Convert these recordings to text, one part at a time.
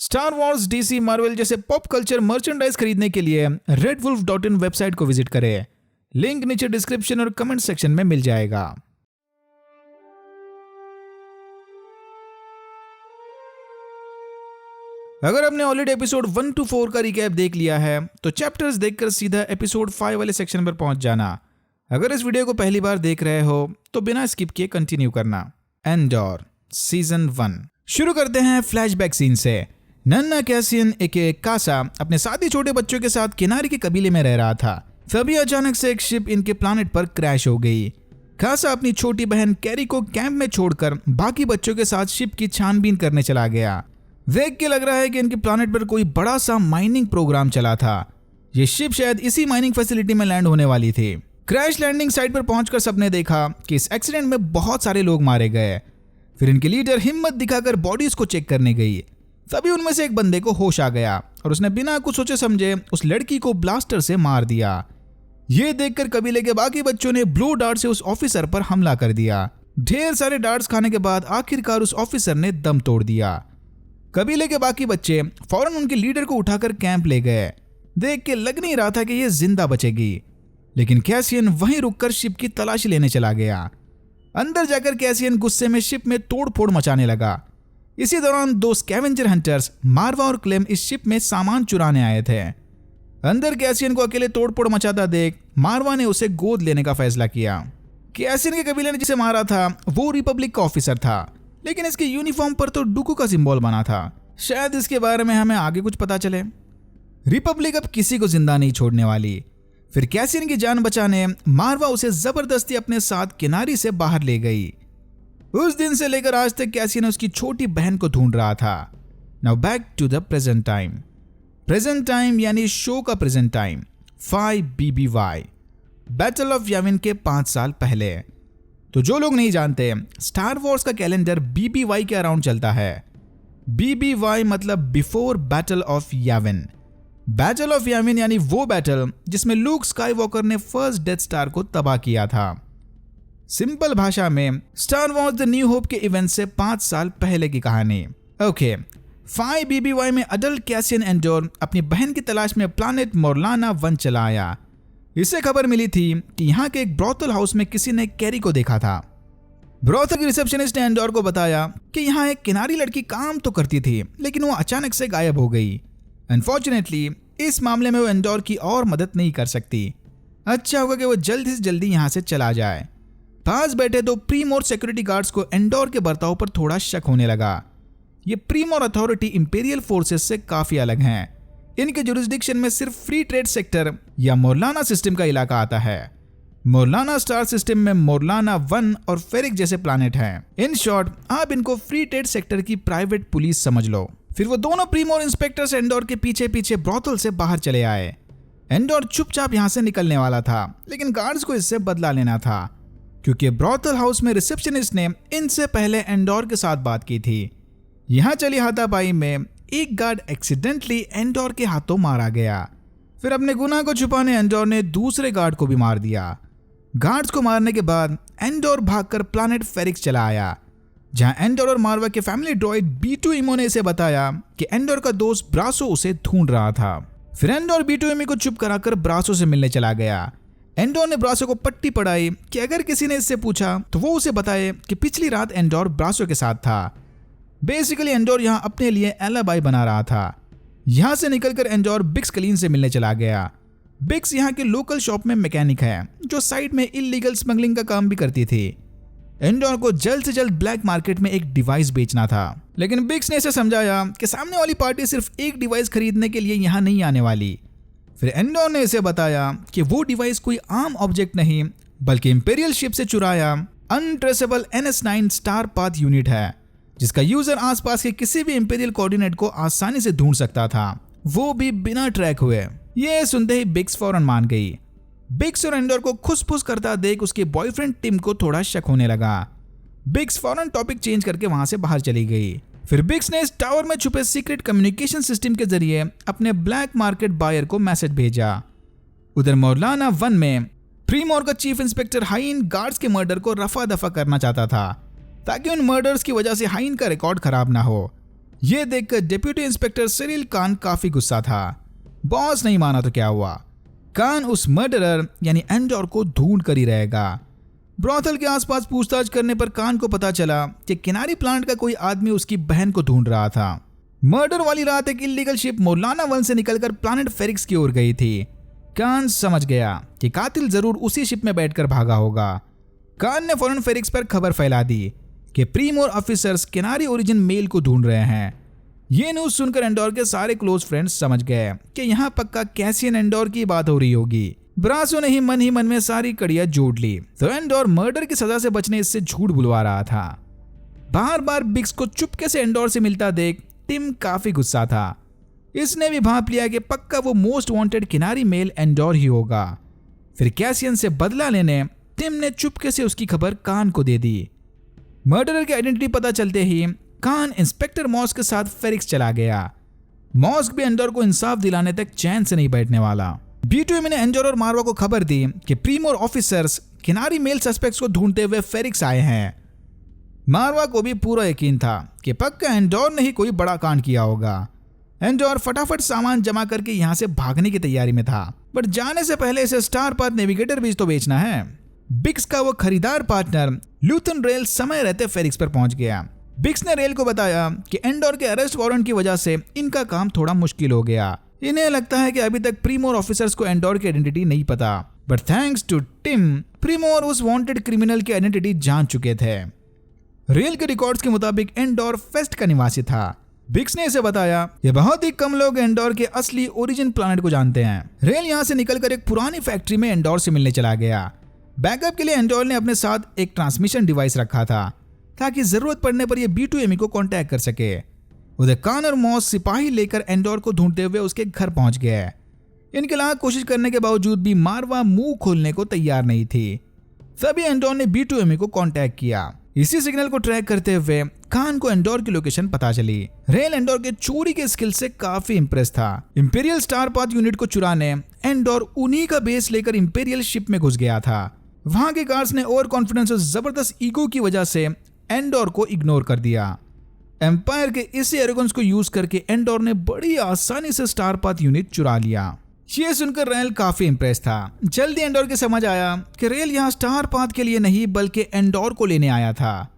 Star Wars, DC, Marvel जैसे pop culture merchandise खरीदने के लिए redwolf.in वेबसाइट को विजिट करें। लिंक नीचे डिस्क्रिप्शन और कमेंट सेक्शन में मिल जाएगा। अगर आपने ऑलरेडी एपिसोड 1 to 4 का रिकैप देख लिया है तो चैप्टर्स देखकर सीधा एपिसोड 5 वाले सेक्शन पर पहुंच जाना। अगर इस वीडियो को पहली बार देख रहे हो तो बिना स्किप किए कंटिन्यू करना। एंडोर सीजन 1 शुरू करते हैं फ्लैशबैक सीन से। नन्ना कैसियन एके कासा अपने 7 छोटे बच्चों के साथ किनारे के कबीले में रह रहा था। तभी अचानक से एक शिप इनके प्लैनेट पर क्रैश हो गई। कासा अपनी छोटी बहन कैरी को कैंप में छोड़कर बाकी बच्चों के साथ शिप की छानबीन करने चला गया। देख के लग रहा है कि इनके प्लैनेट पर कोई बड़ा सा माइनिंग प्रोग्राम चला था। ये शिप शायद इसी माइनिंग फैसिलिटी में लैंड होने वाली थी। क्रैश लैंडिंग साइट पर पहुंचकर सबने देखा कि इस एक्सीडेंट में बहुत सारे लोग मारे गए। फिर इनके लीडर हिम्मत दिखाकर बॉडीज को चेक करने गई। तभी उनमें से एक बंदे को होश आ गया और उसने बिना कुछ सोचे समझे उस लड़की को ब्लास्टर से मार दिया। ये देखकर कबीले के बाकी बच्चों ने ब्लो डार्ट से उस ऑफिसर पर हमला कर दिया। ढेर सारे डार्ट्स खाने के बाद आखिरकार उस ऑफिसर ने दम तोड़ दिया। कबीले के बाकी बच्चे फौरन उनके लीडर को उठाकर कैंप ले गए। देख के लग नहीं रहा था कि ये जिंदा बचेगी, लेकिन कैसियन वहीं रुककर शिप की तलाशी लेने चला गया। अंदर जाकर कैसियन गुस्से में शिप में तोड़फोड़ मचाने लगा। इसी दौरान 2 स्कैवेंजर हंटर्स मारवा और क्लेम इस शिप में सामान चुराने आए थे। अंदर कैसियन को अकेले तोड़फोड़ मचाता देख मारवा ने उसे गोद लेने का फैसला किया। कैसियन के कबीले ने जिसे मारा था वो रिपब्लिक का ऑफिसर था, लेकिन इसके यूनिफॉर्म पर तो डुकू का सिंबल बना था। शायद इसके बारे में हमें आगे कुछ पता चले। रिपब्लिक अब किसी को जिंदा नहीं छोड़ने वाली। फिर कैसियन की जान बचाने मारवा उसे जबरदस्ती अपने साथ किनारी से बाहर ले गई। उस दिन से लेकर आज तक कैसियन उसकी छोटी बहन को ढूंढ रहा था। Now back to the present time. Present time यानी शो का present time 5 BBY battle of Yavin के 5 साल पहले। तो जो लोग नहीं जानते, स्टार वॉर्स का कैलेंडर BBY के अराउंड चलता है। BBY मतलब before battle of Yavin. Battle of Yavin यानी वो बैटल जिसमें लूक स्काईवॉकर ने फर्स्ट डेथ स्टार को तबाह किया था। सिंपल भाषा में Star Wars the new hope के इवेंट से 5 साल पहले की कहानी। ओके 5 BBY में अडल्ट कैसियन एंडोर अपनी बहन की तलाश में प्लैनेट मोरलाना 1 चला आया। इससे खबर मिली थी कि यहाँ के एक ब्रोथल हाउस में किसी ने कैरी को देखा था। ब्रोथल की रिसेप्शनिस्ट ने एंडोर को बताया कि यहाँ एक किनारी लड़की काम तो करती थी, लेकिन वो अचानक से गायब हो गई। अनफॉर्चुनेटली इस मामले में वो एंडोर की और मदद नहीं कर सकती। अच्छा होगा कि वो जल्दी से जल्दी यहाँ से चला जाए। पास बैठे 2 प्रीमोर सिक्योरिटी गार्ड्स को एंडोर के बर्ताव पर थोड़ा शक होने लगा। ये प्रीमोर अथॉरिटी इंपीरियल फोर्सेस से काफी अलग हैं। इनके जुरिस्डिक्शन में सिर्फ फ्री ट्रेड सेक्टर या मोरलाना सिस्टम का इलाका आता है। मोरलाना स्टार सिस्टम में मोरलाना 1 और फेरिक जैसे प्लैनेट हैं। इन शॉर्ट आप इनको फ्री ट्रेड सेक्टर की प्राइवेट पुलिस समझ लो। फिर वो दोनों प्रीमोर इंस्पेक्टर्स एंडोर के पीछे पीछे ब्रोथल से बाहर चले आए। एंडोर चुपचाप यहाँ से निकलने वाला था, लेकिन गार्ड्स को इससे बदला लेना था, क्योंकि ब्रोथल हाउस में रिसेप्शनिस्ट ने इनसे पहले एंडोर के साथ बात की थी। यहाँ चली हाथापाई में एक गार्ड एक्सीडेंटली एंडोर के हाथों मारा गया। फिर अपने गुनाह को छुपाने एंडोर ने दूसरे गार्ड को भी मार दिया। गार्ड्स को मारने के बाद एंडोर भागकर प्लैनेट फेरिक्स चला आया, जहां एंडोर और मारवा के फैमिली ड्रॉइड B2 इमो ने इसे बताया कि एंडोर का दोस्त ब्रासो उसे ढूंढ रहा था। फिर एंडोर B2 इमी को चुप कराकर ब्रासो से मिलने चला गया। एंडोर ने ब्रासो को पट्टी पढ़ाई कि अगर किसी ने इससे पूछा तो वो उसे बताए कि पिछली रात एंडोर ब्रासो के साथ था। बेसिकली एंडोर यहाँ अपने लिए एलिबाई बना रहा था। यहाँ से निकलकर एंडोर बिक्स कलीन से मिलने चला गया। बिक्स यहाँ के लोकल शॉप में मैकेनिक है, जो साइड में इलीगल स्मगलिंग का काम भी करती थी। एंडोर को जल्द से जल्द ब्लैक मार्केट में एक डिवाइस बेचना था, लेकिन बिक्स ने इसे समझाया कि सामने वाली पार्टी सिर्फ एक डिवाइस खरीदने के लिए यहाँ नहीं आने वाली। फिर एंडोर ने इसे बताया कि वो डिवाइस कोई आम ऑब्जेक्ट नहीं, बल्कि इंपीरियल शिप से चुराया untraceable NS9 star path unit है, जिसका यूजर आसपास के किसी भी इंपीरियल कोऑर्डिनेट को आसानी से ढूंढ सकता था, वो भी बिना ट्रैक हुए। ये सुनते ही बिक्स फौरन मान गई। बिक्स और एंडोर को खुसफुस करता देख उसके बॉयफ्रेंड टिम को थोड़ा शक होने लगा। बिक्स फौरन टॉपिक चेंज करके वहां से बाहर चली गई। फिर बिक्स ने इस टावर में छुपे सीक्रेट कम्युनिकेशन सिस्टम के जरिए अपने ब्लैक मार्केट बायर को मैसेज भेजा। उधर मोरलाना 1 में प्रीमोर का चीफ इंस्पेक्टर हाइन गार्ड्स के मर्डर को रफा दफा करना चाहता था, ताकि उन मर्डर्स की वजह से हाइन का रिकॉर्ड खराब ना हो। ये देखकर डिप्यूटी इंस्पेक्टर सिरिल कान काफी गुस्सा था। बॉस नहीं माना तो क्या हुआ, कान उस मर्डरर यानी एंडोर को ढूंढ कर ही रहेगा। ब्रॉथल के आसपास पूछताछ करने पर कान को पता चला कि किनारी प्लांट का कोई आदमी उसकी बहन को ढूंढ रहा था। मर्डर वाली रात एक इल्लीगल शिप मौलाना वन से निकलकर प्लानेट फेरिक्स की ओर गई थी। कान समझ गया कि कातिल जरूर उसी शिप में बैठकर भागा होगा। कान ने फौरन फेरिक्स पर खबर फैला दी कि प्रीमोर ऑफिसर्स किनारी ओरिजिन मेल को ढूंढ रहे हैं। ये न्यूज सुनकर एंडोर के सारे क्लोज फ्रेंड्स समझ गए कि यहाँ पक्का कैसियन एंडोर की बात हो रही होगी। ब्रासो ने ही मन में सारी कड़ियां जोड़ ली तो एंडोर मर्डर की सजा से बचने इससे झूठ बुलवा रहा था। बार बार बिग्स को चुपके से एंडोर से मिलता देख टिम काफी गुस्सा था। इसने भी भांप लिया कि पक्का वो मोस्ट वांटेड किनारी मेल एंडोर ही होगा। फिर कैसियन से बदला लेने टिम ने चुपके से उसकी खबर कान को दे दी। मर्डरर की आइडेंटिटी पता चलते ही कान इंस्पेक्टर मॉस्क के साथ फेरिक्स चला गया। मॉस्क भी एंडोर को इंसाफ दिलाने तक चैन से नहीं बैठने वाला। B2M ने एंडोर और मारवा को खबर दी कि प्रीमोर ऑफिसर्स किनारी मेल सस्पेक्ट्स को ढूंढते हुए फेरिक्स आए हैं। मारवा को भी पूरा यकीन था कि पक्का एंडोर ने ही कोई बड़ा कांड किया होगा। एंडोर फटाफट सामान जमा करके यहाँ से भागने की तैयारी में था, बट जाने से पहले इसे स्टार पाथ नेविगेटर बीज तो बेचना है। बिक्स का वो खरीदार पार्टनर ल्यूथन रेल समय रहते फेरिक्स पर पहुंच गया। बिक्स ने रेल को बताया कि एंडोर के अरेस्ट वारंट की वजह से इनका काम थोड़ा मुश्किल हो गया। इन्हें लगता है कि अभी तक प्रीमोर ऑफिसर्स को एंडोर की आइडेंटिटी नहीं पता, बट थैंक्स टू टिम प्रीमोर उस वांटेड क्रिमिनल की आइडेंटिटी जान चुके थे। रेल के रिकॉर्ड्स के मुताबिक एंडोर फेस्ट का निवासी था। बिक्स ने इसे बताया कि बहुत ही कम लोग एंडोर के असली ओरिजिन प्लैनेट को जानते हैं। रेल यहाँ से निकलकर एक पुरानी फैक्ट्री में एंडोर से मिलने चला गया। बैकअप के लिए एंडोर ने अपने साथ एक ट्रांसमिशन डिवाइस रखा था ताकि जरूरत पड़ने पर यह B2M को कांटेक्ट कर सके। उधर कान और मॉस सिपाही लेकर एंडोर को ढूंढते हुए उसके घर पहुंच गए। इनके लाख कोशिश करने के बावजूद भी मारवा मुंह खोलने को तैयार नहीं थी। तभी एंडोर ने B2M को कांटेक्ट किया। इसी सिग्नल को ट्रैक करते हुए कान को एंडोर की लोकेशन पता चली। रेल एंडोर के चोरी के स्किल से काफी इंप्रेस था। इंपीरियल स्टार पाथ यूनिट को चुराने एंडोर उन्हीं का बेस लेकर इंपीरियल शिप में घुस गया था। वहां के गार्ड्स ने ओवर कॉन्फिडेंस और जबरदस्त ईगो की वजह से एंडोर को इग्नोर कर दिया। एम्पायर के इसी एरोगेंस को यूज करके एंडोर ने बड़ी आसानी से स्टार पाथ यूनिट चुरा लिया। ये सुनकर रेल काफी इंप्रेस था। जल्दी एंडोर के समझ आया कि रेल यहाँ स्टार पाथ के लिए नहीं बल्कि एंडोर को लेने आया था।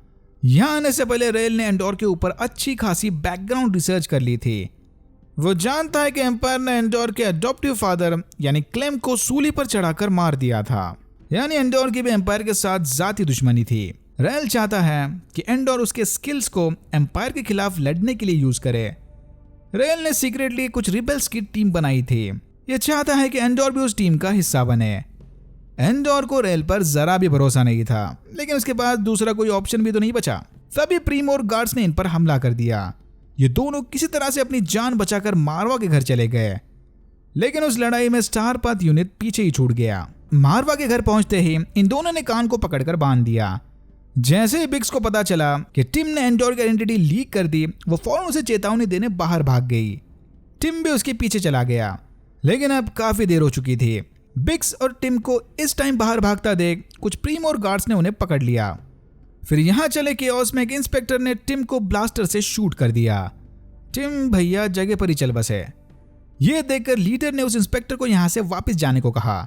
यहाँ आने से पहले रेल ने एंडोर के ऊपर अच्छी खासी बैकग्राउंड रिसर्च कर ली थी। वो जानता है कि एम्पायर ने एंडोर के अडॉप्टिव फादर यानी क्लेम को सूली पर चढ़ाकर मार दिया था। यानी एंडोर की भी एम्पायर के साथ जाती दुश्मनी थी। रेल चाहता है कि एंडोर उसके स्किल्स को एम्पायर के खिलाफ लड़ने के लिए यूज करे। रेल ने सीक्रेटली कुछ रिबेल्स की टीम बनाई थी। ये चाहता है कि एंडोर भी उस टीम का हिस्सा बने। एंडोर को रेल पर जरा भी भरोसा नहीं था, लेकिन उसके पास दूसरा कोई ऑप्शन भी तो नहीं बचा। तभी प्रीमोर गार्ड्स ने इन पर हमला कर दिया। ये दोनों किसी तरह से अपनी जान बचाकर मारवा के घर चले गए, लेकिन उस लड़ाई में स्टार पाथ यूनिट पीछे ही छूट गया। मारवा के घर पहुंचते ही इन दोनों ने कान को पकड़कर बांध दिया। जैसे ही बिक्स को पता चला कि टिम ने एंडोर की आइडेंटिटी लीक कर दी, वो फौरन उसे चेतावनी देने बाहर भाग गई। टिम भी उसके पीछे चला गया, लेकिन अब काफी देर हो चुकी थी। बिक्स और टिम को इस टाइम बाहर भागता देख कुछ प्रीमोर गार्ड्स ने उन्हें पकड़ लिया। फिर यहाँ चले केओस में एक इंस्पेक्टर ने टिम को ब्लास्टर से शूट कर दिया। टिम भैया जगह पर ही चल बसे। ये देखकर लीडर ने उस इंस्पेक्टर को यहाँ से वापस जाने को कहा।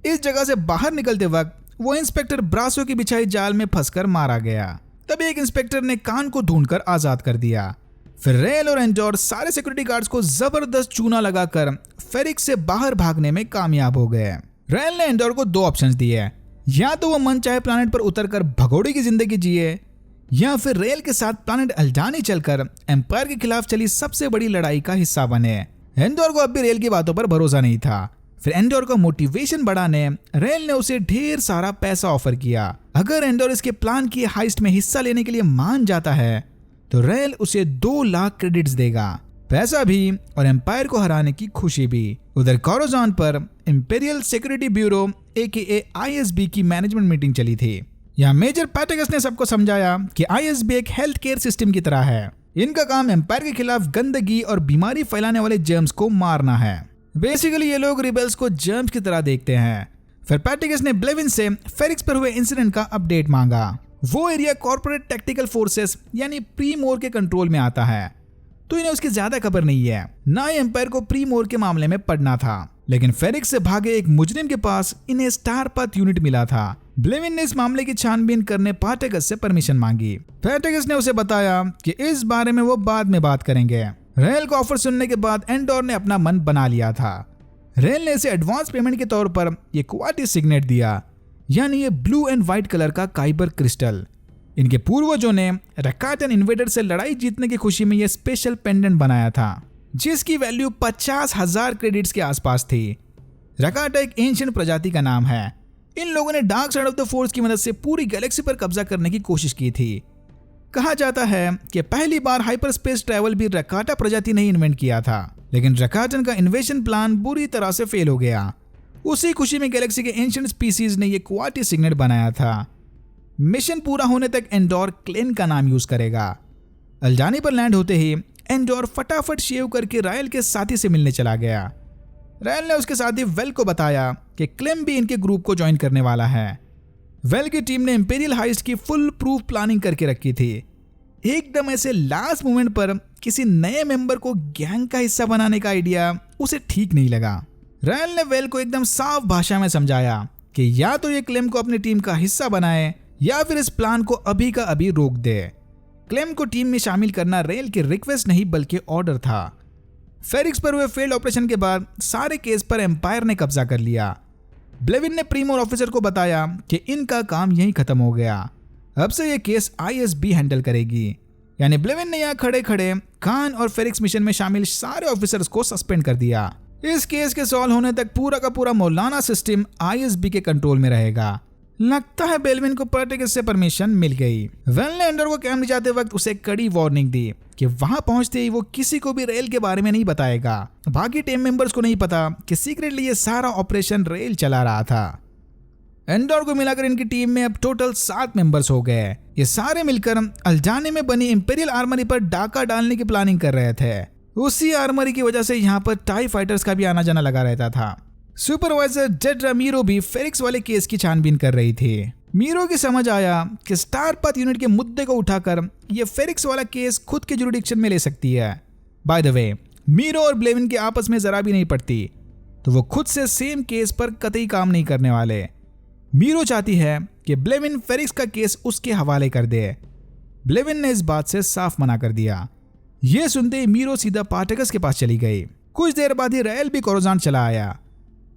इस जगह से बाहर निकलते वक्त वो इंस्पेक्टर ब्रासो की बिछाई जाल में फंसकर मारा गया। तभी एक इंस्पेक्टर ने कान को ढूंढकर आजाद कर दिया। फिर रेल और एंडोर सारे सिक्योरिटी गार्ड्स को जबरदस्त चूना लगाकर फेरिक्स से बाहर भागने में कामयाब हो गए। रेल ने एंडोर को 2 ऑप्शंस दिए, या तो वो मन चाहे प्लैनेट पर उतरकर भगोड़े की जिंदगी जिए, या फिर रेल के साथ प्लैनेट अल्टानी चलकर एम्पायर के खिलाफ चली सबसे बड़ी लड़ाई का हिस्सा बने। एंडोर को अब भी रेल की बातों पर भरोसा नहीं था। फिर एंडोर का मोटिवेशन बढ़ाने रेल ने उसे ढेर सारा पैसा ऑफर किया। अगर एंडोर इसके प्लान की हाइस्ट में हिस्सा लेने के लिए मान जाता है तो रेल उसे 2 लाख क्रेडिट्स देगा, पैसा भी और एम्पायर को हराने की खुशी भी। उधर कोरोजॉन पर imperial security bureau AKA ISB की मैनेजमेंट मीटिंग चली थी। यहाँ मेजर पैटेगस ने सबको समझाया कि ISB एक हेल्थ केयर सिस्टम की तरह है। इनका काम एम्पायर के खिलाफ गंदगी और बीमारी फैलाने वाले जर्म्स को मारना है। बेसिकली ये लोग रिबेल्स को जर्म्स की तरह देखते हैं। फिर पैटिगस ने ब्लेविन से फेरिक्स पर हुए इंसिडेंट का अपडेट मांगा। वो एरिया कॉर्पोरेट टैक्टिकल फोर्सेस यानी प्रीमोर के कंट्रोल में आता है। तो इन्हें उसकी ज्यादा खबर नहीं है, ना ही एम्पायर को प्रीमोर के मामले में पढ़ना था। लेकिन फेरिक्स से भागे एक मुजरिम के पास इन्हें स्टार पाथ यूनिट मिला था। ब्लेविन ने इस मामले की छानबीन करने पार्टेगस से परमिशन मांगी। पार्टेगस ने उसे बताया कि इस बारे में वो बाद में बात करेंगे। रेल का ऑफर सुनने के बाद एंडोर ने अपना मन बना लिया था। रेल ने इसे एडवांस पेमेंट के तौर पर ये क्वार्टी सिग्नेट दिया, यानी ये ब्लू एंड व्हाइट कलर का काइबर क्रिस्टल। इनके पूर्वजों ने रकाटन इन्वेडर से लड़ाई जीतने की खुशी में यह स्पेशल पेंडेंट बनाया था, जिसकी वैल्यू 50,000 क्रेडिट्स के आसपास थी। रकाटा एक एंशिएंट प्रजाति का नाम है। इन लोगों ने dark side of the force की मदद से पूरी गैलेक्सी पर कब्जा करने की कोशिश की थी। कहा जाता है कि पहली बार हाइपरस्पेस ट्रैवल भी रकाटा प्रजाति ने इन्वेंट किया था, लेकिन रकाटन का इन्वेजन प्लान बुरी तरह से फेल हो गया। उसी खुशी में गैलेक्सी के एंशिएंट स्पीसीज ने यह क्वार्टी सिग्नेट बनाया था। मिशन पूरा होने तक एंडोर क्लेन का नाम यूज करेगा। अल्जानी पर लैंड होते ही एंडोर फटाफट शेव करके रायल के साथी से मिलने चला गया। रायल ने उसके साथी वेल को बताया कि क्लेम भी इनके ग्रुप को ज्वाइन करने वाला है। वेल की टीम ने इंपीरियल हाइस्ट की फुल प्रूफ प्लानिंग करके रखी थी। एकदम ऐसे लास्ट मोमेंट पर किसी नए मेंबर को गैंग का हिस्सा बनाने का आइडिया उसे ठीक नहीं लगा। रायल ने वेल को एकदम साफ भाषा में समझाया कि या तो ये क्लेम को अपनी टीम का हिस्सा बनाए या फिर इस प्लान को अभी का अभी रोक दे। क्लेम को टीम में शामिल करना रेल की रिक्वेस्ट नहीं बल्कि ऑर्डर था। फेरिक्स पर हुए फेल्ड ऑपरेशन के बाद सारे केस पर एम्पायर ने कब्जा कर लिया। ब्लेविन ने प्रीमोर ऑफिसर को बताया कि इनका काम यहीं खत्म हो गया, अब से ये केस ISB हैंडल करेगी। यानी ब्लेविन ने यहाँ खड़े खड़े खान और फेरिक्स मिशन में शामिल सारे ऑफिसर्स को सस्पेंड कर दिया। इस केस के सॉल्व होने तक पूरा का पूरा मौलाना सिस्टम ISB के कंट्रोल में रहेगा। लगता है बेलविन को पार्टेगस से परमिशन मिल गई। वेल ने एंडोर को कैंप ले जाते वक्त उसे कड़ी वार्निंग दी कि वहां पहुंचते ही वो किसी को भी रेल के बारे में नहीं बताएगा। बाकी टीम मेंबर्स को नहीं पता कि सीक्रेटली ये सारा ऑपरेशन रेल चला रहा था। एंडोर को मिलाकर इनकी टीम में अब टोटल 7 मेंबर्स हो गए। ये सारे मिलकर अल्जाने में बनी इंपीरियल आर्मरी पर डाका डालने की प्लानिंग कर रहे थे। उसी आर्मरी की वजह से यहाँ पर टाई फाइटर्स का भी आना जाना लगा रहता था। सुपरवाइजर डेड्रा मीरो भी फेरिक्स वाले केस की छानबीन कर रही थी। मीरो की समझ आया कि स्टार पाथ यूनिट के मुद्दे को उठाकर ये फेरिक्स वाला केस खुद के जुरिडिक्शन में ले सकती है। बाय द वे, मीरो और ब्लेविन के आपस में जरा भी नहीं पड़ती, तो वो खुद से सेम केस पर कतई काम नहीं करने वाले। मीरो चाहती है कि ब्लेविन फेरिक्स का केस उसके हवाले कर दे। ब्लेविन ने इस बात से साफ मना कर दिया। यह सुनते ही मीरो सीधा पार्टेगस के पास चली गई। कुछ देर बाद ही रेल भी कोरोजान चला आया।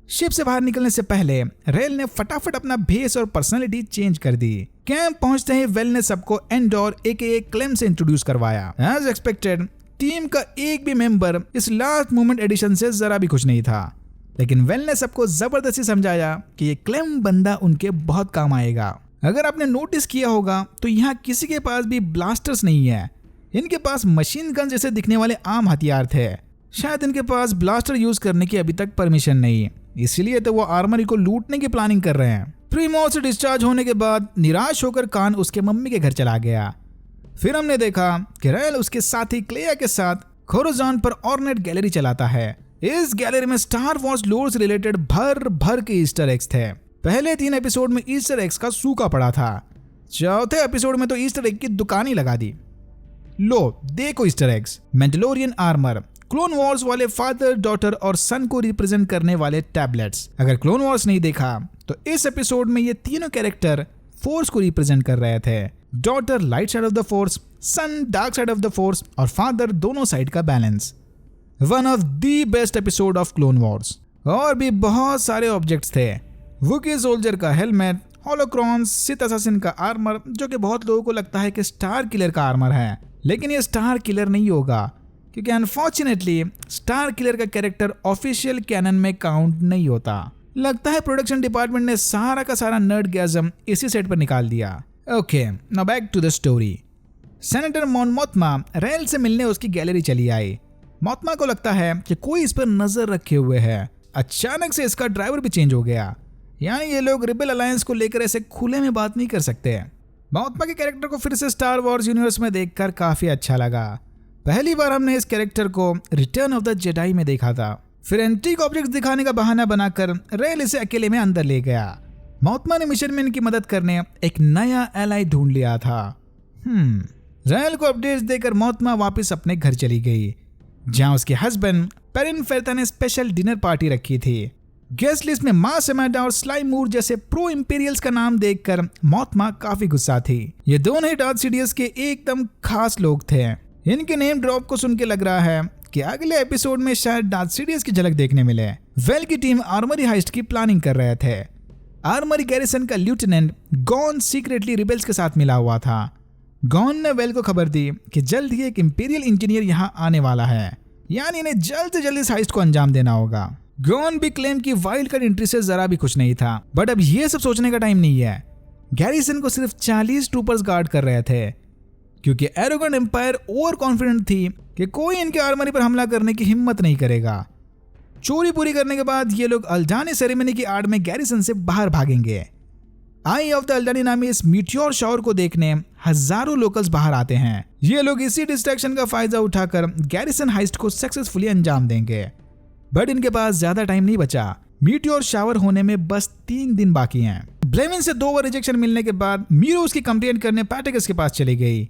शिप से बाहर निकलने से पहले रेल ने फटाफट अपना भेस और पर्सनालिटी चेंज कर दी। कैंप पहुंचते ही वेल ने सबको एंडोर AKA क्लेम से इंट्रोड्यूस करवाया। एज एक्सपेक्टेड टीम का एक भी मेंबर इस लास्ट मोमेंट एडिशन से जरा भी खुश नहीं था, लेकिन वेल ने सबको जबरदस्ती समझाया कि ये क्लेम बंदा उनके बहुत काम आएगा। अगर आपने नोटिस किया होगा तो यहाँ किसी के पास भी ब्लास्टर्स नहीं है। इनके पास मशीन गन जैसे दिखने वाले आम हथियार थे। शायद इनके पास ब्लास्टर यूज करने की अभी तक परमिशन नहीं, इसलिए तो वो आर्मरी को लूटने की प्लानिंग कर रहे हैं। प्रीमोर से डिस्चार्ज होने के बाद निराश होकर कान उसके मम्मी के घर चला गया। फिर हमने देखा कि रेल उसके साथी क्लेया के साथ कोरोजान पर ऑर्नेट गैलरी चलाता है। इस गैलरी में स्टार वॉर्स लोर से रिलेटेड भर के ईस्टर एग्स थे। पहले 3 एपिसोड में ईस्टर एग्स का सूखा पड़ा था। चौथे एपिसोड में तो ईस्टर एग की दुकान ही लगा दी। लो देखो Easter eggs, Mandalorian armour, clone Wars वाले फादर, डॉटर और सन को रिप्रेजेंट करने वाले टैबलेट्स। अगर क्लोन वॉर्स नहीं देखा तो इस एपिसोड में ये तीनों कैरेक्टर फोर्स को रिप्रेजेंट कर रहे थे। Daughter light side of the force, son dark side of the force और फादर दोनों साइड का balance. One of the best episode of Clone Wars. और भी बहुत सारे ऑब्जेक्ट्स थे। वुकी सोल्जर का हेलमेट, होलोक्रॉन्स, सिथ असैसिन का आर्मर, जो कि बहुत लोगों को लगता है कि स्टार किलर का आर्मर है, लेकिन ये स्टार किलर नहीं होगा क्योंकि अनफॉर्चुनेटली स्टार किलर का कैरेक्टर ऑफिशियल कैनन में काउंट नहीं होता। लगता है प्रोडक्शन डिपार्टमेंट ने सारा का सारा नर्डगैज़म इसी सेट पर निकाल दिया। Okay, now back to the story. Senator Mon Mothma Rael से मिलने उसकी गैलरी चली आई। मोथमा को लगता है कि कोई इस पर नजर रखे हुए है। अचानक से इसका ड्राइवर भी चेंज हो गया, यानी ये लोग रिबेल अलायंस को लेकर ऐसे खुले में बात नहीं कर सकते। मोथमा के कैरेक्टर को फिर से स्टार वॉर्स यूनिवर्स में देखकर काफी अच्छा लगा। पहली बार हमने इस कैरेक्टर को रिटर्न ऑफ द जेडाई में देखा था। फिर एंटीक ऑब्जेक्ट्स दिखाने का बहाना बनाकर रेल इसे अकेले में अंदर ले गया। मोथमा ने मिशन में इनकी मदद करने एक नया एलाई ढूंढ लिया था। रायल को अपडेट्स देकर मोत्मा वापस अपने घर चली गई, जहां उसके हस्बैंड पेरिन फेरता ने स्पेशल डिनर पार्टी रखी थी। गेस्ट लिस्ट में मास एमेडा और स्लाइमूर जैसे प्रो इंपीरियल्स का नाम देखकर मोत्मा काफी गुस्सा थी। ये दोनों ही डार्थ सीडियस के एकदम खास लोग थे। इनके नेम ड्रॉप को सुन के लग रहा है कि अगले एपिसोड में शायद डार्थ सीडियस की झलक देखने मिले। वेल की टीम आर्मरी हाइस्ट की प्लानिंग कर रहे थे। आर्मरी गैरिसन का लेफ्टिनेंट गॉन सीक्रेटली रिबेल्स के साथ मिला हुआ था। गॉन ने वेल को खबर दी कि जल्द ही एक इंपीरियल इंजीनियर यहाँ आने वाला है, यानी इन्हें जल्द से जल्द इस हाइस्ट को अंजाम देना होगा। गॉन भी क्लेम की वाइल्ड कार्ड एंट्री से जरा भी खुश नहीं था, बट अब ये सब सोचने का टाइम नहीं है। गैरिसन को सिर्फ 40 ट्रूपर्स गार्ड कर रहे थे, क्योंकि एरोगन एम्पायर ओवर कॉन्फिडेंट थी कि कोई इनके आर्मरी पर हमला करने की हिम्मत नहीं करेगा। चोरी पूरी करने के बाद ये लोग अल्जानी सेरेमनी की आड़ में गैरिसन से बाहर भागेंगे। आई ऑफ द अल्जानी नामी इस मीटियोर शावर को देखने हजारों लोकल्स बाहर आते हैं। ये लोग इसी डिस्ट्रैक्शन का फायदा उठाकर गैरिसन हाइस्ट को सक्सेसफुली अंजाम देंगे, बट इनके पास ज्यादा टाइम नहीं बचा। मीटियोर शावर होने में बस 3 दिन बाकी हैं। ब्लेविन से 2 बार रिजेक्शन मिलने के बाद मीरो उसकी कंप्लेंट करने पैटिकस के पास चली गई।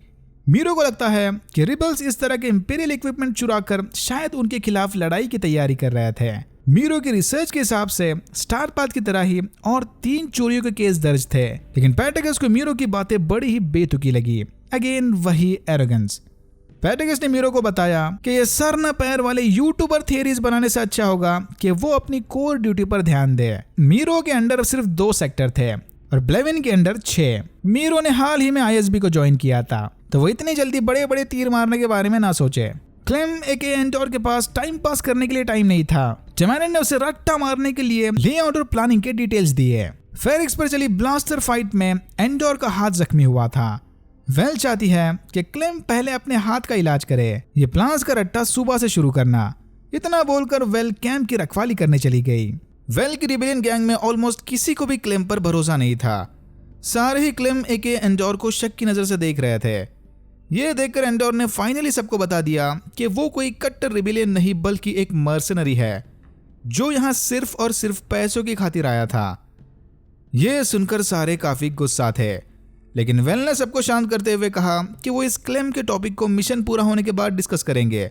मीरो को लगता है कि रिबल्स इस तरह के इंपीरियल इक्विपमेंट चुराकर शायद उनके खिलाफ लड़ाई की तैयारी कर रहे थे। मीरो की रिसर्च के हिसाब से स्टार पाथ की तरह ही और 3 चोरियों के केस दर्ज थे, लेकिन पैटिकस को मीरो की बातें बड़ी ही बेतुकी लगी। अगेन वही एरोगेंस। पैटिकस ने मीरो को बताया कि ये सर न पैर वाले यूट्यूबर थियरीज बनाने से अच्छा होगा कि वो अपनी कोर ड्यूटी पर ध्यान दे। मीरो के अंडर सिर्फ 2 सेक्टर थे और ब्लेविन के अंडर 6। मीरो ने हाल ही में आईएसबी को ज्वाइन किया था, तो वो इतनी जल्दी बड़े बड़े तीर मारने के बारे में ना सोचे। क्लेम एके एंटोर के पास टाइम पास करने के लिए टाइम नहीं था। जमानन ने उसे रट्टा मारने के लिए लेआउट और प्लानिंग के डिटेल्स दिए। फेरिक्स पर चली ब्लास्टर फाइट में एंडोर का हाथ जख्मी हुआ था। वेल चाहती है कि क्लेम पहले अपने हाथ का इलाज करे, ये प्लान्स का रट्टा सुबह से शुरू करना। इतना बोलकर वेल कैंप की रखवाली करने चली गई। वेल की रिबेलियन गैंग में ऑलमोस्ट किसी को भी क्लेम पर भरोसा नहीं था। सारे ही क्लेम एके एंडोर को शक की नजर से देख रहे थे। ये देखकर एंडोर ने फाइनली सबको बता दिया कि वो कोई कट्टर रिबेलियन नहीं बल्कि एक मर्सनरी है, जो यहाँ सिर्फ और सिर्फ पैसों की खातिर आया था। ये सुनकर सारे काफी गुस्सा थे, लेकिन वेल ने सबको शांत करते हुए कहा कि वो इस क्लेम के टॉपिक को मिशन पूरा होने के बाद डिस्कस करेंगे।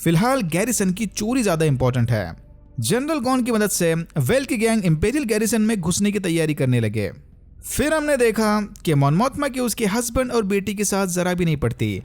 फिलहाल गैरिसन की चोरी ज्यादा इंपॉर्टेंट है। जनरल गॉन की मदद से वेल की गैंग इंपीरियल गैरिसन में घुसने की तैयारी करने लगे। फिर हमने देखा कि मॉन मोथमा की उसके हस्बैंड और बेटी के साथ जरा भी नहीं पड़ती।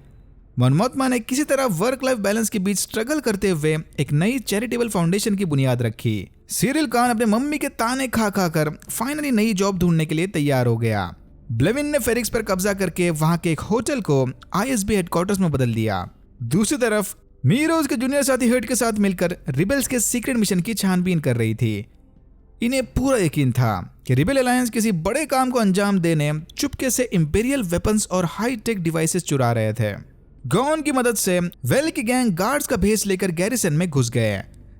मॉन मोथमा ने किसी तरह वर्क लाइफ बैलेंस के बीच स्ट्रगल करते हुए एक नई चैरिटेबल फाउंडेशन की बुनियाद रखी। सिरिल खान अपने मम्मी के ताने खा खा कर फाइनली नई जॉब ढूंढने के लिए तैयार हो गया। ब्लेविन ने फेरिक्स पर कब्जा करके वहां के एक होटल को आईएसबी हेडक्वार्टर्स में बदल दिया। दूसरी तरफ मीरोज के जूनियर साथी हर्ट के साथ मिलकर रिबेल्स के सीक्रेट मिशन की छानबीन कर रही थी। इन्हें पूरा यकीन था कि रिबेल अलायंस किसी बड़े काम को अंजाम देने चुपके से इंपीरियल वेपन्स और हाई टेक डिवाइसेस चुरा रहे थे। गॉन की मदद से वेल की गैंग गार्ड्स का भेस लेकर गैरिसन में घुस गए।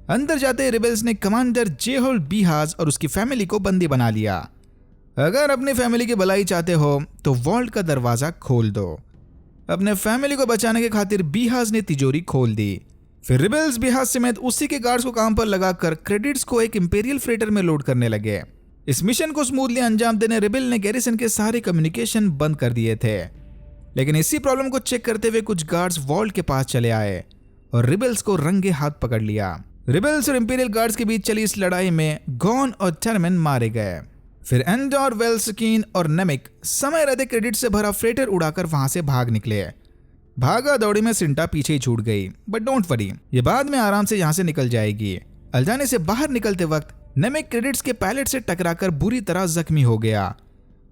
अंदर जाते रिबेल्स ने कमांडर जेहोल बीहाज और उसकी फैमिली को बंदी बना लिया। अगर अपनी फैमिली की भलाई चाहते हो तो वॉल्ट का दरवाजा खोल दो। अपने फैमिली को बचाने के खातिर बीहाज ने तिजोरी खोल दी। फिर रिबेल्स बीहाज समेत उसी के गार्ड्स को काम पर लगाकर क्रेडिट्स को एक इंपीरियल फ्रेटर में लोड करने लगे। इस मिशन को स्मूथली अंजाम देने रिबेल ने गैरिसन के सारे कम्युनिकेशन बंद कर दिए थे, लेकिन इसी प्रॉब्लम को चेक करते हुए कुछ गार्ड्स वॉल्ट के पास चले आए और रिबेल्स को रंगे हाथ पकड़ लिया। रिबेल्स और इंपीरियल गार्ड्स के बीच चली इस लड़ाई में गॉन और टर्मेन मारे गए। फिर एंडोर, वेल, सकीन और नेमिक समय रहते क्रेडिट से भरा फ्रेटर उड़ाकर वहां से भाग निकले। भागा दौड़ी में सिंटा पीछे ही छूट गई, बट डोंट वरी, ये बाद में आराम से यहाँ से निकल जाएगी। अल्जानी से बाहर निकलते वक्त नेमिक क्रेडिट्स के पायलट से टकराकर बुरी तरह जख्मी हो गया।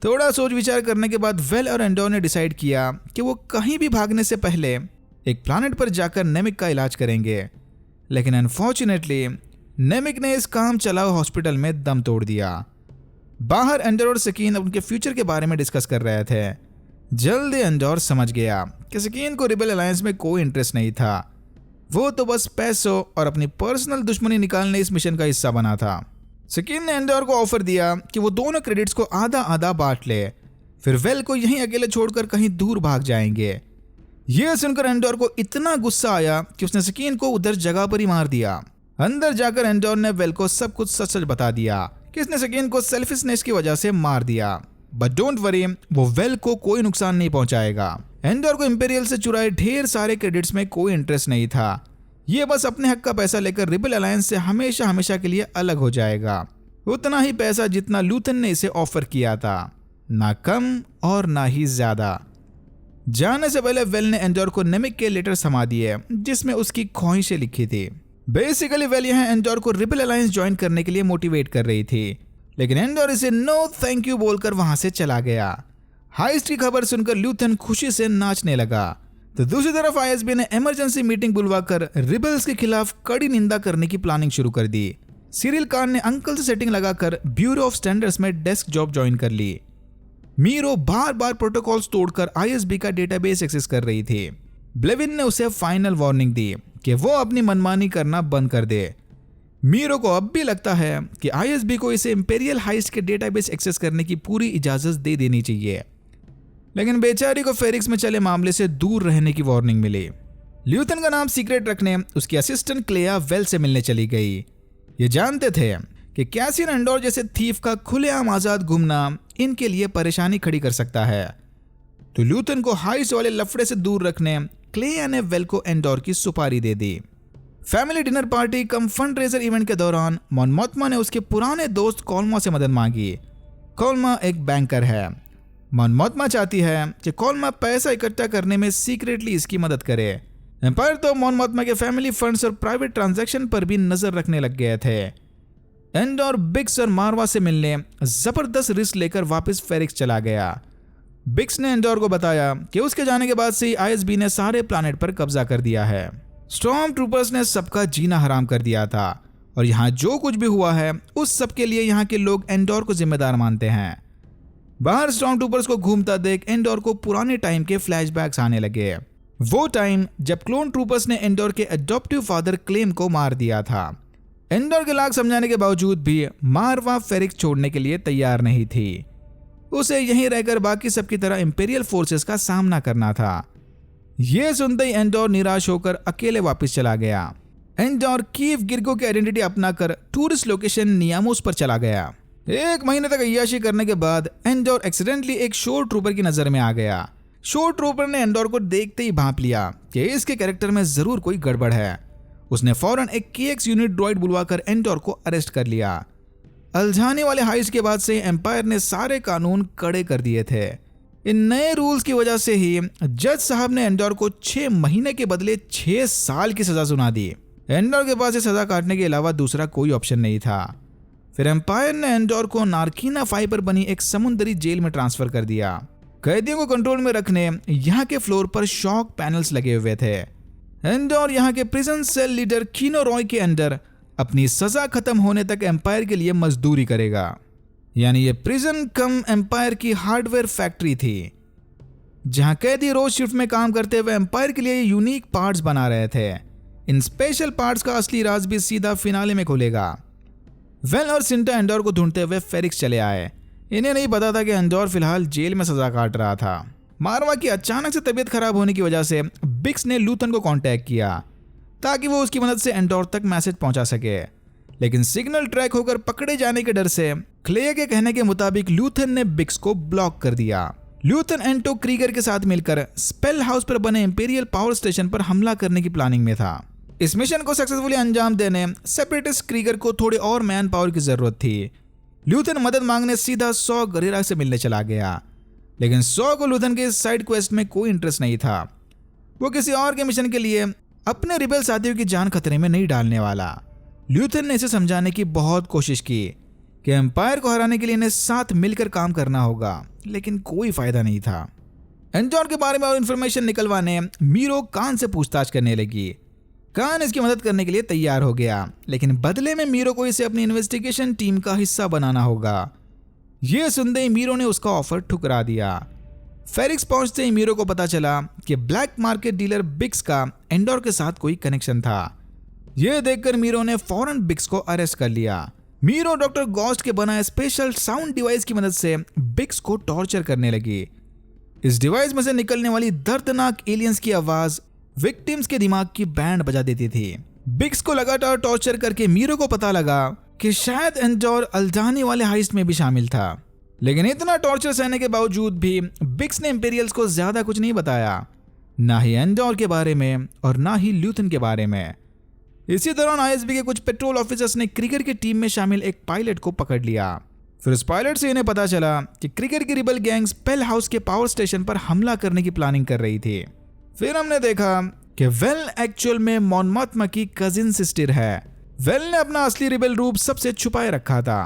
थोड़ा सोच विचार करने के बाद वेल और एंडोर ने डिसाइड किया कि वो कहीं भी भागने से पहले एक प्लैनेट पर जाकर नेमिक का इलाज करेंगे, लेकिन अनफॉर्चुनेटली नेमिक ने इस काम चलाओ हॉस्पिटल में दम तोड़ दिया। बाहर एंडोर और सकीन उनके फ्यूचर के बारे में डिस्कस कर रहे थे। जल्दी एंडोर समझ गया कि सकीन को रिबेल अलायंस में कोई इंटरेस्ट नहीं था, वो तो बस पैसों और अपनी पर्सनल दुश्मनी निकालने इस मिशन का हिस्सा बना था। सकीन ने एंडोर को ऑफर दिया कि वो दोनों क्रेडिट्स को आधा आधा बांट ले, फिर वेल को यहीं अकेले छोड़कर कहीं दूर भाग जाएंगे। यह सुनकर एंडोर को इतना गुस्सा आया कि उसने सकीन को उधर जगह पर ही मार दिया। अंदर जाकर एंडोर ने वेल को सब कुछ सच सच बता दिया कि इसने सकीन को सेल्फिशनेस की वजह से मार दिया, बट डोंट वरी, वो वेल को कोई नुकसान नहीं पहुंचाएगा। एंडोर को इंपीरियल से चुराए ढेर सारे क्रेडिट्स में कोई इंटरेस्ट नहीं था। ये बस अपने हक का पैसा लेकर रिबल अलायंस से हमेशा हमेशा के लिए अलग हो जाएगा। उतना ही पैसा जितना लूथन ने इसे ऑफर किया था, ना कम और ना ही ज्यादा। जाने से पहले वेल ने एंडोर को नेमिक के लेटर थमा दिए जिसमें उसकी ख्वाहिशें लिखी थी। बेसिकली वेल यहाँ एंडोर को रिबल अलायंस ज्वाइन करने के लिए मोटिवेट कर रही थी, लेकिन एंडोर इसे नो थैंक यू बोलकर वहां से चला गया। हाइस्ट की खबर सुनकर लूथन खुशी से नाचने लगा, तो दूसरी तरफ आईएसबी ने इमरजेंसी मीटिंग बुलवाकर रिबल्स के खिलाफ कड़ी निंदा करने की प्लानिंग शुरू कर दी। सिरिल खान ने अंकल से सेटिंग लगाकर ब्यूरो ऑफ स्टैंडर्ड्स में डेस्क जॉब ज्वाइन कर ली। मीरो बार बार प्रोटोकॉल्स तोड़कर आईएसबी का डेटाबेस एक्सेस कर रही थी। ब्लेविन ने उसे फाइनल वार्निंग दी कि वो अपनी मनमानी करना बंद कर दे। मीरो को अब भी लगता है कि आईएसबी को इसे इंपीरियल हाइस्ट के डेटाबेस एक्सेस करने की पूरी इजाजत दे देनी चाहिए, लेकिन बेचारी को फेरिक्स में चले मामले से दूर रहने की वार्निंग मिली। ल्यूथन का नाम सीक्रेट रखने उसकी असिस्टेंट क्लेया वेल से मिलने चली गई। ये जानते थे कि कैसिन एंडोर जैसे थीफ का खुलेआम आजाद घूमना इनके लिए परेशानी खड़ी कर सकता है, तो ल्यूथन को हाइस्ट वाले लफड़े से दूर रखने क्लेया ने वेल को एंडोर की सुपारी दे दी। फैमिली डिनर पार्टी कम फंड रेजर इवेंट के दौरान मॉन मोथमा ने उसके पुराने दोस्त कॉल्मा से मदद मांगी। कॉल्मा एक बैंकर है। मॉन मोथमा चाहती है कि कॉल्मा पैसा इकट्ठा करने में सीक्रेटली इसकी मदद करे, पर तो मॉन मोथमा के फैमिली फंड्स और प्राइवेट ट्रांजैक्शन पर भी नजर रखने लग गए थे। एंडोर बिक्स और मारवा से मिलने जबरदस्त रिस्क लेकर वापस फेरिक्स चला गया। बिक्स ने एंडोर को बताया कि उसके जाने के बाद से आईएसबी ने सारे प्लैनेट पर कब्जा कर दिया है। स्टॉर्म ट्रूपर्स ने सबका जीना हराम कर दिया था और यहाँ जो कुछ भी हुआ है उस सब के लिए यहाँ के लोग एंडोर को जिम्मेदार मानते हैं। बाहर स्टॉर्म ट्रूपर्स को घूमता देख एंडोर को पुराने टाइम के फ्लैशबैक्स आने लगे। वो टाइम जब क्लोन ट्रूपर्स ने एंडोर के एडॉप्टिव फादर क्लेम को मार दिया था। एंडोर के लाख समझाने के बावजूद भी मारवा फेरिक्स छोड़ने के लिए तैयार नहीं थी। उसे यहीं रहकर बाकी सबकी तरह इंपीरियल फोर्सेस का सामना करना था। यह सुनते ही एंडोर निराश होकर अकेले वापस चला गया। एंडोर कीव गिर्गो की आइडेंटिटी अपनाकर टूरिस्ट लोकेशन नियामोस पर चला गया। 1 महीने तक अय्याशी करने के बाद एंडोर एक्सीडेंटली एक शोर ट्रूपर की नजर में आ गया। शोर ट्रूपर ने एंडोर को देखते ही भांप लिया कि इसके कैरेक्टर में जरूर कोई गड़बड़ है। उसने फौरन एक KX यूनिट ड्रॉइड बुलवाकर एंडोर को अरेस्ट कर लिया। अलझाने वाले हाइस्ट के बाद से एम्पायर ने सारे कानून कड़े कर दिए थे। इन नए रूल्स की वजह से ही जज साहब ने एंडोर को 6 महीने के बदले 6 साल की सजा सुना दी। एंडोर के पास सजा काटने के अलावा दूसरा कोई ऑप्शन नहीं था। फिर एम्पायर ने एंडोर को नारकीना 5 पर बनी एक समुद्री जेल में ट्रांसफर कर दिया। कैदियों को कंट्रोल में रखने यहाँ के फ्लोर पर शॉक पैनल्स लगे हुए थे। एंडोर यहाँ के प्रिजन सेल लीडर कीनो रॉय के अंडर अपनी सजा खत्म होने तक एम्पायर के लिए मजदूरी करेगा। यानी ये प्रिजन कम एम्पायर की हार्डवेयर फैक्ट्री थी, जहां कैदी रोज शिफ्ट में काम करते हुए एम्पायर के लिए यूनिक पार्ट्स बना रहे थे। इन स्पेशल पार्ट्स का असली राज भी सीधा फिनाले में खुलेगा। वेल और सिंटा एंडोर को ढूंढते हुए फेरिक्स चले आए। इन्हें नहीं पता था कि एंडोर फिलहाल जेल में सजा काट रहा था। मारवा की अचानक से तबीयत खराब होने की वजह से बिक्स ने लूथन को कांटेक्ट किया ताकि वो उसकी मदद से एंडोर तक मैसेज पहुंचा सके, लेकिन सिग्नल ट्रैक होकर पकड़े जाने के डर से क्ले के कहने के मुताबिक लूथन ने बिक्स को ब्लॉक कर दिया। लूथन एंटो क्रीगर के साथ मिलकर स्पेल हाउस पर बने इंपीरियल पावर स्टेशन पर हमला करने की प्लानिंग में था। इस मिशन को सक्सेसफुली अंजाम देने सेपरेटिस्ट क्रीगर को थोड़ी और मैन पावर की जरूरत थी। लूथन मदद मांगने सीधा सॉ गरेरा से मिलने चला गया, लेकिन सॉ को लूथन के साइड क्वेस्ट में कोई इंटरेस्ट नहीं था। वो किसी और के मिशन के लिए अपने रिबेल साथियों की जान खतरे में नहीं डालने वाला। लूथन ने इसे समझाने की बहुत कोशिश की कि एम्पायर को हराने के लिए इन्हें साथ मिलकर काम करना होगा, लेकिन कोई फायदा नहीं था। एंडोर के बारे में और इन्फॉर्मेशन निकलवाने मीरो कान से पूछताछ करने लगी। कान इसकी मदद करने के लिए तैयार हो गया, लेकिन बदले में मीरो को इसे अपनी इन्वेस्टिगेशन टीम का हिस्सा बनाना होगा। यह सुनते ही मीरो ने उसका ऑफर ठुकरा दिया। फेरिक्स पहुंचते ही मीरो को पता चला कि ब्लैक मार्केट डीलर बिक्स का एंडोर के साथ कोई कनेक्शन था। यह देखकर मीरो ने फौरन बिक्स को अरेस्ट कर लिया। मीरो डॉक्टर गॉस्ट के बनाए स्पेशल साउंड डिवाइस की मदद से बिक्स को टॉर्चर करने लगी। इस डिवाइस में से निकलने वाली दर्दनाक एलियंस की आवाज विक्टिम्स के दिमाग की बैंड बजा देती थी। बिक्स को लगातार टॉर्चर करके मीरो को पता लगा कि शायद एंडोर अल्जानी वाले हाइस्ट में भी शामिल था। लेकिन इतना टॉर्चर सहने के बावजूद भी बिक्स ने इंपीरियल्स को ज्यादा कुछ नहीं बताया, ना ही एंडोर के बारे में और ना ही ल्यूथन के बारे में। इसी दौरान आईएसबी के कुछ पेट्रोल ऑफिसर्स ने क्रिकर की टीम में शामिल एक पायलट को पकड़ लिया। फिर उस पायलट से इन्हें पता चला कि क्रिकर की रिबल गैंग्स पेल हाउस के पावर स्टेशन पर हमला करने की प्लानिंग कर रही थी। फिर हमने देखा कि वेल एक्चुअल में मॉन मोथमा की कजिन सिस्टर है। वेल ने अपना असली रिबल रूप सबसे छुपाए रखा था।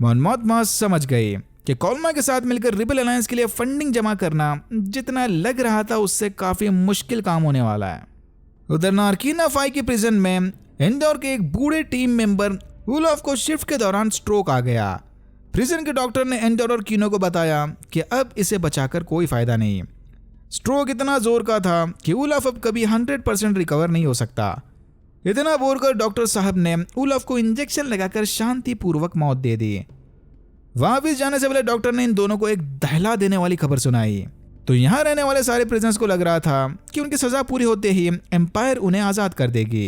मॉन मोथमा समझ गई कि कोलमा के साथ मिलकर रिबल अलायंस के लिए फंडिंग जमा करना जितना लग रहा था उससे काफी मुश्किल काम होने वाला है। उधर नार्किना 5 की प्रिजन में एंडोर के एक बूढ़े टीम मेंबर उलफ को शिफ्ट के दौरान स्ट्रोक आ गया। प्रिजन के डॉक्टर ने एंडोर और कीनो को बताया कि अब इसे बचाकर कोई फायदा नहीं। स्ट्रोक इतना जोर का था कि उलफ अब कभी 100% रिकवर नहीं हो सकता। इतना बोलकर डॉक्टर साहब ने उलफ को इंजेक्शन लगाकर शांतिपूर्वक मौत दे दी। वापिस जाने से पहले डॉक्टर ने इन दोनों को एक दहला देने वाली खबर सुनाई। तो यहाँ रहने वाले सारे प्रिजनर्स को लग रहा था कि उनकी सजा पूरी होते ही एम्पायर उन्हें आजाद कर देगी।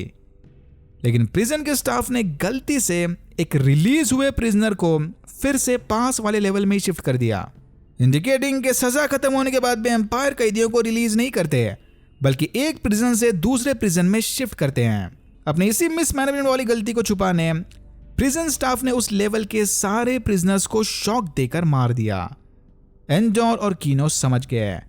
लेकिन प्रिजन के स्टाफ ने गलती से एक रिलीज हुए प्रिजनर को फिर से पास वाले लेवल में शिफ्ट कर दिया, इंडिकेटिंग कि सजा खत्म होने के बाद भी एम्पायर कैदियों को रिलीज नहीं करते बल्कि एक प्रिजन से दूसरे प्रिजन में शिफ्ट करते हैं। अपनी इसी मिसमैनेजमेंट वाली गलती को छुपाने प्रिजन स्टाफ ने उस लेवल के सारे प्रिजनर्स को शॉक देकर मार दिया। एंडोर और कीनो समझ गए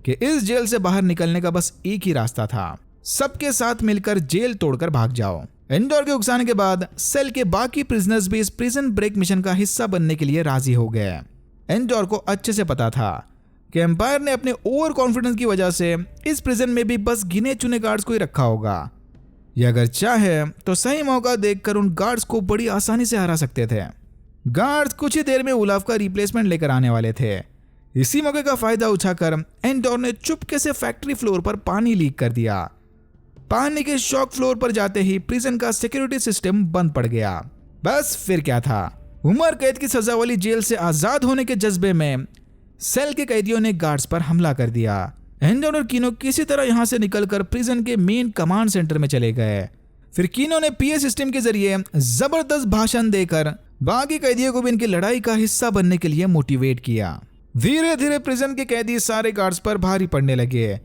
कि इस जेल से बाहर निकलने का बस एक ही रास्ता था, सबके साथ मिलकर जेल तोड़कर भाग जाओ। एंडोर के उकसाने के बाद सेल के बाकी प्रिजनर्स भी इस प्रिजन ब्रेक मिशन का हिस्सा बनने के लिए राजी हो गए। एंडोर को अच्छे से पता था कि एम्पायर ने अपने ओवर कॉन्फिडेंस की वजह से इस प्रिजन में भी बस गिने चुने गार्ड्स को ही रखा होगा। ये अगर चाहे तो सही मौका देखकर उन गार्ड्स को बड़ी आसानी से हरा सकते थे। गार्ड्स कुछ ही देर में उलाफ का रिप्लेसमेंट लेकर आने वाले थे। इसी मौके का फायदा उठाकर एंडोर ने चुपके से फैक्ट्री फ्लोर पर पानी लीक कर दिया। पानी के शॉक फ्लोर पर जाते ही प्रिजन का सिक्योरिटी सिस्टम बंद पड़ गया। बस फिर क्या था, उम्र कैद की सजा वाली जेल से आजाद होने के जज्बे में सेल के कैदियों ने गार्ड्स पर हमला कर दिया। एंडोर और कीनो किसी तरह यहां से निकलकर प्रिजन के मेन कमांड सेंटर में चले गए। फिर कीनो ने पीए सिस्टम के जरिए जबरदस्त भाषण देकर बाकी कैदियों को भी इनकी लड़ाई का हिस्सा बनने के लिए मोटिवेट किया। धीरे धीरे प्रिजन के कैदी सारे गार्ड्स पर भारी पड़ने लगे।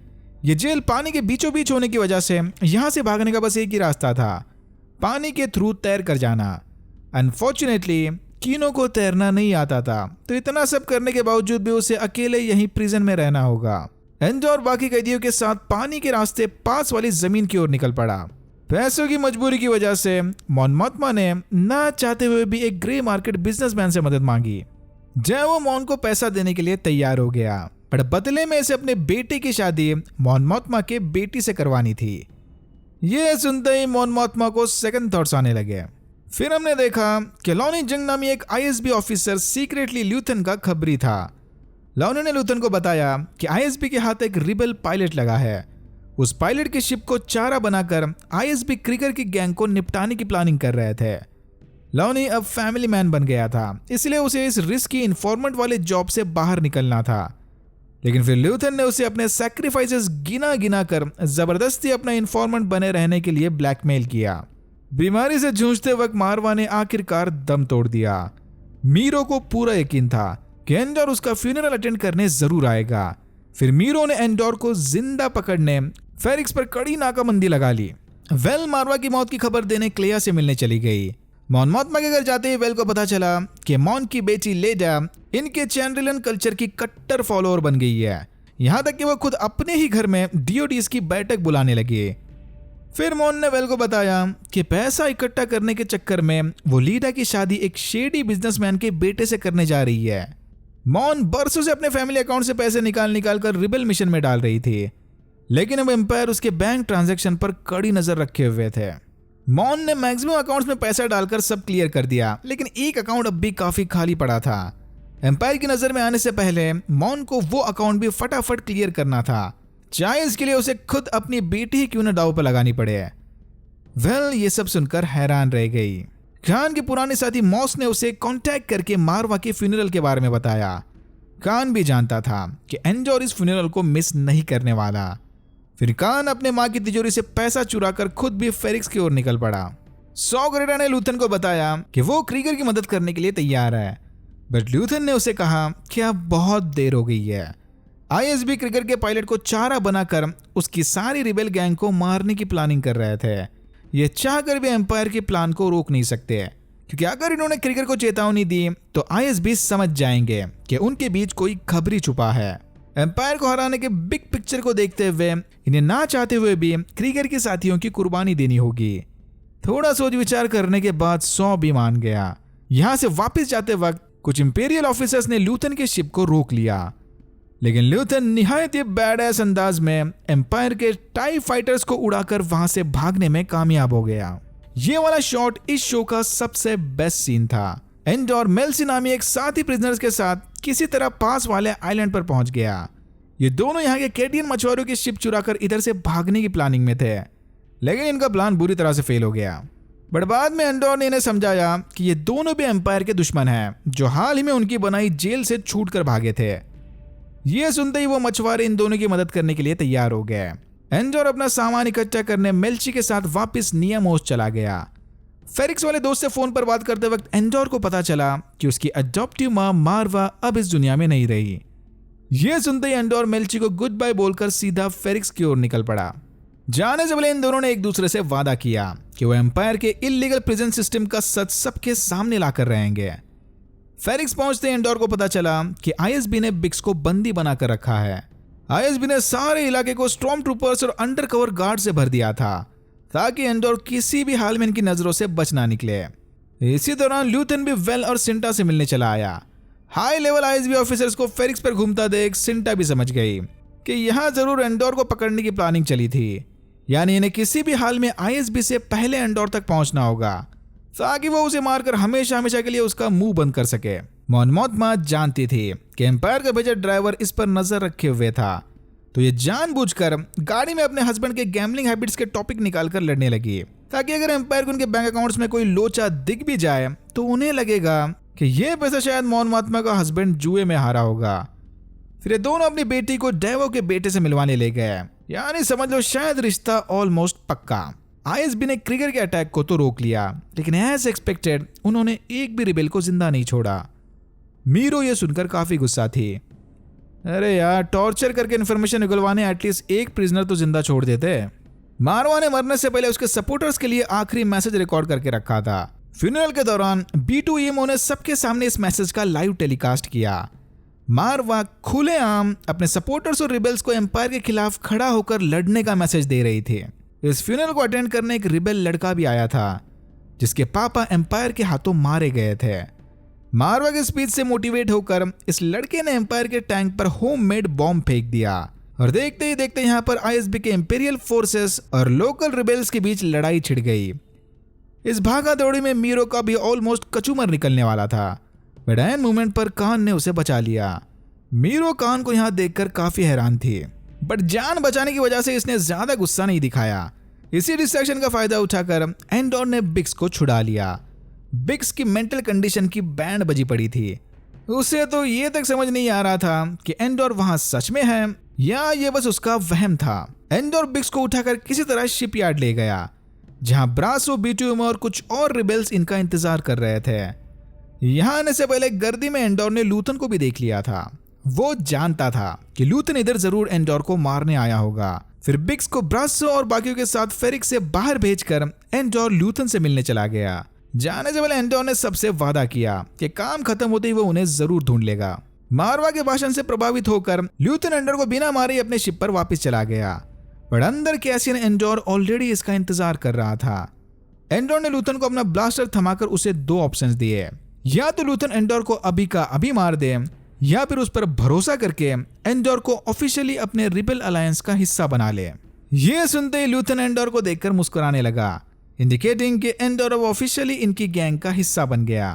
ये जेल पानी के बीचों बीच होने की वजह से यहां से भागने का बस एक ही रास्ता था, पानी के थ्रू तैर कर जाना। अनफॉर्चुनेटली कीनो को तैरना नहीं आता था, तो इतना सब करने के बावजूद भी उसे अकेले यहीं प्रिजन में रहना होगा। एंडोर बाकी कैदियों के साथ पानी के रास्ते पास वाली जमीन की ओर निकल पड़ा। पैसों की मजबूरी की वजह से मॉन मोथमा ने ना चाहते हुए भी एक ग्रे मार्केट बिजनेसमैन से मदद मांगी। जब वो मॉन को पैसा देने के लिए तैयार हो गया, पर बदले में इसे अपने बेटे की शादी मॉन मोथमा के बेटी से करवानी थी। ये सुनते ही मॉन मोथमा को सेकंड थॉट्स आने लगे। फिर हमने देखा कि लॉनी जंग नामी एक आईएसबी ऑफिसर सीक्रेटली ल्यूथन का खबरी था। लॉनी ने ल्यूथन को बताया कि आईएसबी के हाथ एक रिबल पायलट लगा है। उस पायलट की शिप को चारा बनाकर आईएसबी क्रिकर की गैंग को निपटाने की प्लानिंग कर रहे थे। लॉनी अब फैमिली मैन बन गया था, इसलिए उसे इस रिस्की इन्फॉर्मेंट वाले जॉब से बाहर निकलना था। लेकिन फिर ल्यूथन ने उसे अपने सैक्रिफाइसेस गिना गिना कर जबरदस्ती अपना इन्फॉर्मेंट बने रहने के लिए ब्लैकमेल किया। बीमारी से जूझते वक्त मारवा ने आखिरकार दम तोड़ दिया। मीरो को पूरा यकीन था कि एंडोर उसका फ्यूनरल अटेंड करने जरूर आएगा। फिर मीरो ने एंडोर को जिंदा पकड़ने फेरिक्स पर कड़ी नाकाबंदी लगा ली। वेल मारवा की मौत की खबर देने क्लेया से मिलने चली गई। मॉन मोथमा के घर जाते ही वेल को पता चला कि मॉन की बेटी लेडा इनके चैंड्रिलन कल्चर की कट्टर फॉलोअर बन गई है। यहां तक कि वो खुद अपने ही घर में डीओडीज की बैठक बुलाने लगे। फिर मॉन ने वेल को बताया कि पैसा इकट्ठा करने के चक्कर में वो लीडा की शादी एक शेडी बिजनेसमैन के बेटे से करने जा रही है। मॉन बरसों से अपने फैमिली अकाउंट से पैसे निकाल कर रिबल मिशन में डाल रही थी, लेकिन अब एम्पायर उसके बैंक ट्रांजैक्शन पर कड़ी नजर रखे हुए थे। मॉन ने मैक्सिमम अकाउंट्स में पैसा डालकर सब क्लियर कर दिया, लेकिन एक अकाउंट अब भी काफी खाली पड़ा था। एम्पायर की नजर में आने से पहले मॉन को वो अकाउंट भी फटाफट क्लियर करना था, चाहे इसके लिए उसे खुद अपनी बेटी ही क्यों न दांव पर लगानी पड़े। वेल ये सब सुनकर हैरान रह गई। खान के पुराने साथी मॉस ने उसे कांटेक्ट करके मारवा के फ्यूनरल के बारे में बताया। खान भी जानता था कि एंडोर इस फ्यूनरल को मिस नहीं करने वाला। फिर खान अपने मां की तिजोरी से पैसा चुराकर खुद भी फेरिक्स की ओर निकल पड़ा। सॉ ग्रेटा ने ल्यूथन को बताया कि वो क्रीगर की मदद करने के लिए तैयार है। बट ल्यूथन ने उसे कहा कि अब बहुत देर हो गई है। आईएसबी क्रिकर के पायलट को चारा बनाकर उसकी सारी रिबेल गैंग को मारने की प्लानिंग कर रहे थे। ये चाहकर भी एम्पायर के प्लान को रोक नहीं सकते, क्योंकि अगर इन्होंने क्रिकर को चेतावनी दी तो आईएसबी समझ जाएंगे कि उनके बीच कोई खबरी छुपा है। एम्पायर को हराने के बिग पिक्चर को देखते हुए इन्हें ना चाहते हुए भी क्रिगर के साथियों की कुर्बानी देनी होगी। थोड़ा सोच विचार करने के बाद सौ भी मान गया। यहाँ से वापस जाते वक्त कुछ इंपीरियल ऑफिसर्स ने ल्यूथन के शिप को रोक लिया, लेकिन ल्यूथन निहायत ही बैडएस अंदाज में एम्पायर के टाई फाइटर्स को उड़ाकर वहां से भागने में कामयाब हो गया। ये वाला शॉट इस शो का सबसे बेस्ट सीन था। एंडोर मेल्सी नामी एक साथी प्रिजनर्स के साथ किसी तरह पास वाले आइलैंड पर पहुंच गया। ये दोनों यहाँ के कैडियन मछुआरों की शिप चुराकर इधर से भागने की प्लानिंग में थे, लेकिन इनका प्लान बुरी तरह से फेल हो गया। बट बाद में एंडोर ने इन्हें समझाया कि ये दोनों भी एम्पायर के दुश्मन हैं, जो हाल ही में उनकी बनाई जेल से छूट कर भागे थे। ये सुनते ही वो मछुआरे इन दोनों की मदद करने के लिए तैयार हो गए। एंडोर अपना सामान इकट्ठा करने मेल्ची के साथ वापस नियामोस चला गया। फेरिक्स वाले दोस्त से फोन पर बात करते वक्त एंडोर को पता चला कि उसकी अडॉप्टिव मां मारवा अब इस दुनिया में नहीं रही। यह सुनते ही एंडोर मेल्ची को गुड बाय बोलकर सीधा फेरिक्स की ओर निकल पड़ा। जाने से पहले इन दोनों ने एक दूसरे से वादा किया कि वो एम्पायर के इलीगल प्रिजन सिस्टम का सच सबके सामने लाकर रहेंगे। फेरिक्स पहुंचते एंडोर को पता चला कि आईएसबी ने बिक्स को बंदी बनाकर रखा है। आईएसबी ने सारे इलाके को स्टॉर्म ट्रूपर्स और अंडरकवर गार्ड से भर दिया था, ताकि एंडोर किसी भी हाल में इनकी नजरों से बच ना निकले। इसी दौरान ल्यूथन भी वेल और सिंटा से मिलने चला आया। हाई लेवल आईएसबी ऑफिसर्स को फेरिक्स पर घूमता देख सिंटा भी समझ गई कि यहाँ जरूर एंडोर को पकड़ने की प्लानिंग चली थी, यानी इन्हें किसी भी हाल में आईएसबी से पहले एंडोर तक पहुंचना होगा, ताकि वो उसे मारकर हमेशा हमेशा के लिए उसका मुंह बंद कर सके। मॉन मोथमा जानती थी कि एम्पायर का भेजा ड्राइवर इस पर नजर रखे हुए था, तो ये जानबूझकर गाड़ी में अपने हस्बैंड के गैम्बलिंग हैबिट्स के टॉपिक निकालकर लड़ने लगी, ताकि अगर एम्पायर को उनके बैंक अकाउंट्स में कोई लोचा दिख भी जाए तो उन्हें लगेगा कि ये पैसा शायद मॉन मोथमा का हस्बैंड जुए में हारा होगा। फिर ये दोनों अपनी बेटी को डेवो के बेटे से मिलवाने ले गए, यानी समझ लो शायद रिश्ता ऑलमोस्ट पक्का। आईएसबी ने क्रिगर के अटैक को तो रोक लिया, लेकिन एज एक्सपेक्टेड उन्होंने एक भी रिबेल को जिंदा नहीं छोड़ा। मीरो ये सुनकर काफी गुस्सा थी। अरे यार, टॉर्चर करके इन्फॉर्मेशन निकलवाने एटलीस्ट एक प्रिजनर तो जिंदा छोड़ देते। मारवा ने मरने से पहले उसके सपोर्टर्स के लिए आखिरी मैसेज रिकॉर्ड करके रखा था। फ्यूनरल के दौरान B2EMO ने सबके सामने इस मैसेज का लाइव टेलीकास्ट किया। मारवा खुलेआम अपने सपोर्टर्स और रिबेल्स को एम्पायर के खिलाफ खड़ा होकर लड़ने का मैसेज दे रही थी। इस फ्यूनरल को अटेंड करने एक रिबेल लड़का भी आया था, जिसके पापा एम्पायर के हाथों मारे गए थे। मारवा के स्पीच से मोटिवेट होकर इस लड़के ने एम्पायर के टैंक पर होममेड बॉम्ब फेंक दिया, और देखते ही देखते यहाँ पर आईएसबी के इंपीरियल फोर्सेस और लोकल रिबेल्स के बीच लड़ाई छिड़ गई। इस भागा दौड़ी में मीरो का भी ऑलमोस्ट कचूमर निकलने वाला था, बट एन मोमेंट पर कान ने उसे बचा लिया। मीरो कान को यहाँ देखकर काफी हैरान थी, बट जान बचाने की वजह से इसने ज्यादा गुस्सा नहीं दिखाया। इसी डिस्ट्रैक्शन का फायदा उठाकर एंडोर ने बिक्स को छुड़ा लिया। बिक्स की मेंटल कंडीशन की बैंड बजी पड़ी थी। उसे तो ये तक समझ नहीं आ रहा था कि एंडोर वहां सच में है या ये बस उसका वहम था। एंडोर बिक्स को उठाकर किसी तरह शिपयार्ड ले गया, जहां ब्रासो, B2EMO और कुछ और रिबेल्स इनका इंतजार कर रहे थे। यहां आने से पहले गर्दी में एंडोर ने लूथन को भी देख लिया था। वो जानता था कि लूथन इधर जरूर एंडोर को मारने आया होगा। फिर बिक्स को ब्रासो और बाकियों के साथ फेरिक्स से बाहर भेजकर एंडोर लूथन से मिलने चला गया। जाने से पहले एंडोर ने सबसे वादा किया कि काम खत्म होते ही वो उन्हें जरूर ढूंढ लेगा। मारवा के भाषण से प्रभावित होकर लूथन एंडोर को बिना मारे अपने शिप पर वापस चला गया, पर अंदर कैसियन एंडोर ऑलरेडी इसका इंतजार कर रहा था। एंडोर ने लूथन को अपना ब्लास्टर थमाकर उसे दो ऑप्शंस दिए, या तो लूथन एंडोर को अभी का अभी मार दे, या फिर उस पर भरोसा करके एंडोर को ऑफिशियली अपने रिबेल अलायंस का हिस्सा बना ले। ये सुनते ही लूथन एंडोर को देखकर मुस्कुराने लगा, इंडिकेटिंग कि एंडोर अब ऑफिशियली इनकी गैंग का हिस्सा बन गया।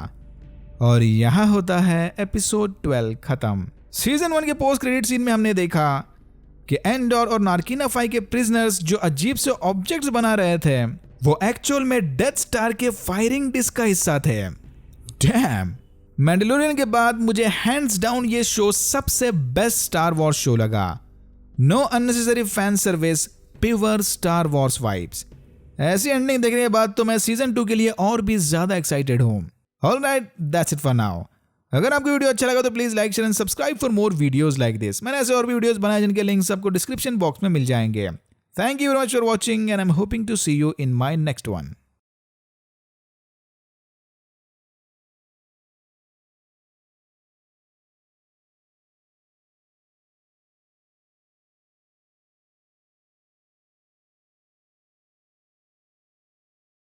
और यहाँ होता है एपिसोड 12 खत्म। सीजन 1 के पोस्ट क्रेडिट सीन में हमने देखा कि एंडोर और नार्किना 5 के प्रिजनर्स जो अजीब से ऑब्जेक्ट्स बना रहे थे, वो एक्चुअल में डेथ स्टार के फायरिंग डिस्क का हिस्सा थे। डैम! मैंडलोरियन के बाद मुझे हैंड्स डाउन ये शो सबसे बेस्ट स्टार वॉर्स शो लगा। Know unnecessary fan service, pure star Wars vibes. ऐसी एंडिंग देखने के बाद तो मैं सीजन 2 के लिए और भी ज्यादा एक्साइटेड हूं। Alright, that's it for now. अगर आपको वीडियो अच्छा लगा तो please like share and subscribe for more videos like this. मैंने ऐसे और भी वीडियोस बनाए जिनके लिंक्स आपको डिस्क्रिप्शन बॉक्स में मिल जाएंगे। Thank you very much for watching and I am hoping to see you in my next one.